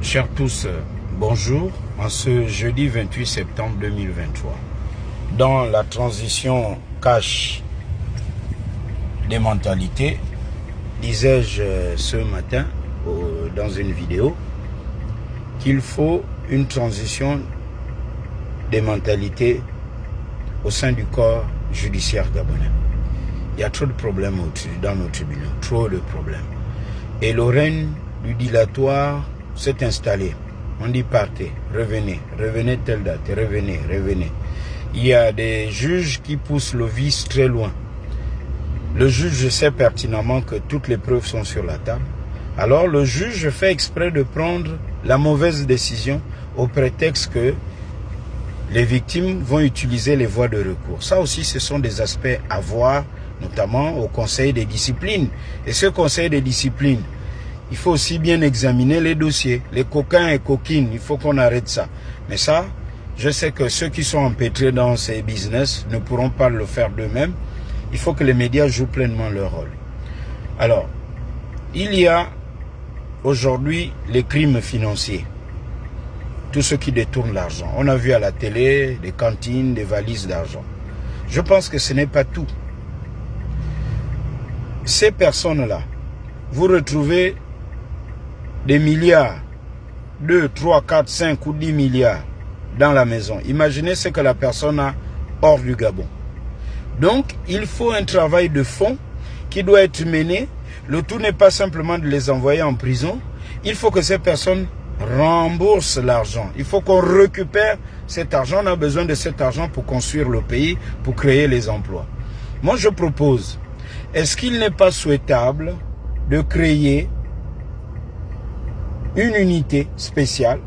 Chers tous, bonjour, en ce jeudi 28 septembre 2023. Dans la transition cash des mentalités, disais-je ce matin dans une vidéo qu'il faut une transition des mentalités au sein du corps judiciaire gabonais. Il y a trop de problèmes dans nos tribunaux, trop de problèmes. Et le règne du dilatoire s'est installé. On dit partez, revenez, revenez telle date, revenez, revenez. Il y a des juges qui poussent le vice très loin. Le juge sait pertinemment que toutes les preuves sont sur la table. Alors le juge fait exprès de prendre la mauvaise décision au prétexte que les victimes vont utiliser les voies de recours. Ça aussi, ce sont des aspects à voir, notamment au conseil des disciplines. Et ce conseil des disciplines, il faut aussi bien examiner les dossiers. Les coquins et coquines, il faut qu'on arrête ça. Mais ça, je sais que ceux qui sont empêtrés dans ces business ne pourront pas le faire d'eux-mêmes. Il faut que les médias jouent pleinement leur rôle. Alors, il y a aujourd'hui les crimes financiers. Tous ceux qui détournent l'argent. On a vu à la télé des cantines, des valises d'argent. Je pense que ce n'est pas tout. Ces personnes-là, vous retrouvez des milliards, 2, 3, 4, 5 ou 10 milliards dans la maison. Imaginez ce que la personne a hors du Gabon. Donc, il faut un travail de fond qui doit être mené. Le tout n'est pas simplement de les envoyer en prison. Il faut que ces personnes remboursent l'argent. Il faut qu'on récupère cet argent. On a besoin de cet argent pour construire le pays, pour créer les emplois. Moi, je propose, est-ce qu'il n'est pas souhaitable de créer une unité spéciale?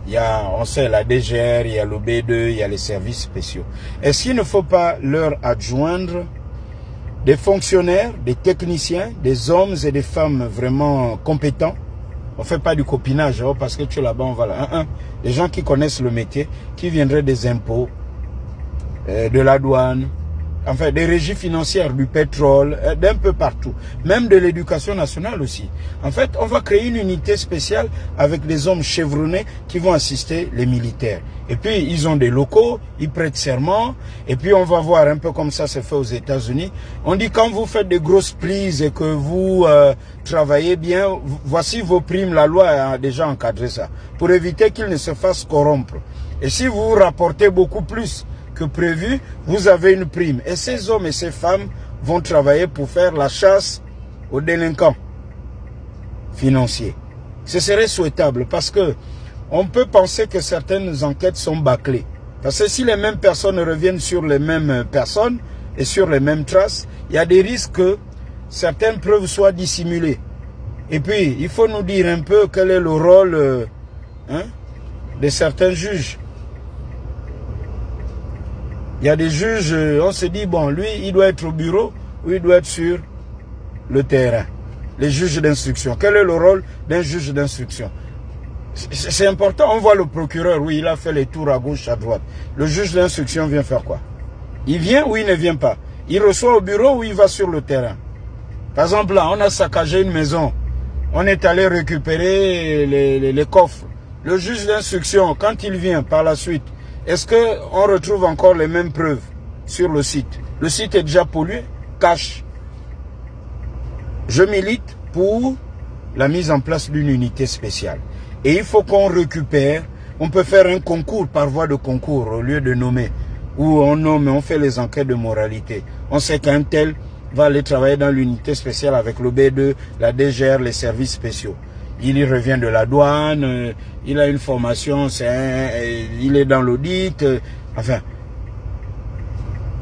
Il y a, on sait, la DGR, il y a le B2, il y a les services spéciaux. Est-ce qu'il ne faut pas leur adjoindre des fonctionnaires, des techniciens, des hommes et des femmes vraiment compétents? On ne fait pas du copinage, hein, parce que tu es là-bas, on va là. Des gens qui connaissent le métier, qui viendraient des impôts, de la douane, enfin des régies financières, du pétrole, d'un peu partout. Même de l'éducation nationale aussi. En fait, on va créer une unité spéciale avec des hommes chevronnés qui vont assister les militaires. Et puis, ils ont des locaux, ils prêtent serment. Et puis, on va voir un peu comme ça se fait aux États-Unis. On dit quand vous faites des grosses prises et que vous travaillez bien, voici vos primes. La loi a déjà encadré ça. Pour éviter qu'ils ne se fassent corrompre. Et si vous rapportez beaucoup plus que prévu, vous avez une prime. Et ces hommes et ces femmes vont travailler pour faire la chasse aux délinquants financiers. Ce serait souhaitable parce que on peut penser que certaines enquêtes sont bâclées. Parce que si les mêmes personnes reviennent sur les mêmes personnes et sur les mêmes traces, il y a des risques que certaines preuves soient dissimulées. Et puis, il faut nous dire un peu quel est le rôle de certains juges. Il y a des juges, on se dit, bon, lui, il doit être au bureau ou il doit être sur le terrain. Les juges d'instruction. Quel est le rôle d'un juge d'instruction? C'est important. On voit le procureur, oui, il a fait les tours à gauche, à droite. Le juge d'instruction vient faire quoi? Il vient ou il ne vient pas? Il reçoit au bureau ou il va sur le terrain? Par exemple, là, on a saccagé une maison. On est allé récupérer les coffres. Le juge d'instruction, quand il vient par la suite, est-ce qu'on retrouve encore les mêmes preuves sur le site? Le site est déjà pollué, cache. Je milite pour la mise en place d'une unité spéciale. Et il faut qu'on récupère, on peut faire un concours par voie de concours au lieu de nommer. Où on nomme, on fait les enquêtes de moralité. On sait qu'un tel va aller travailler dans l'unité spéciale avec le B2, la DGR, les services spéciaux. Il y revient de la douane, il a une formation, il est dans l'audit, enfin.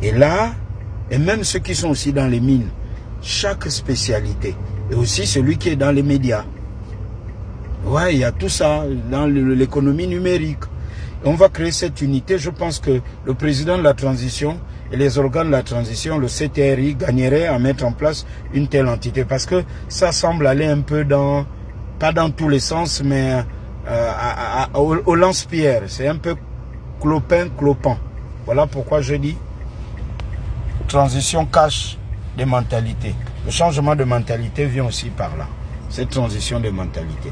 Et là, et même ceux qui sont aussi dans les mines, chaque spécialité, et aussi celui qui est dans les médias. Ouais, il y a tout ça dans l'économie numérique. Et on va créer cette unité. Je pense que le président de la transition et les organes de la transition, le CTRI, gagneraient à mettre en place une telle entité. Parce que ça semble aller un peu dans... pas dans tous les sens, mais au lance-pierre. C'est un peu clopin-clopant. Voilà pourquoi je dis transition cache des mentalités. Le changement de mentalité vient aussi par là. Cette transition de mentalité.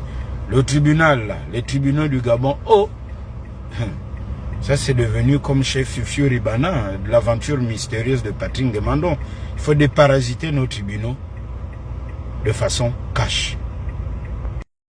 Le tribunal, là, les tribunaux du Gabon, oh, ça c'est devenu comme chez Fifi Ribana, l'aventure mystérieuse de Patrick Demandon. Il faut déparasiter nos tribunaux de façon cash.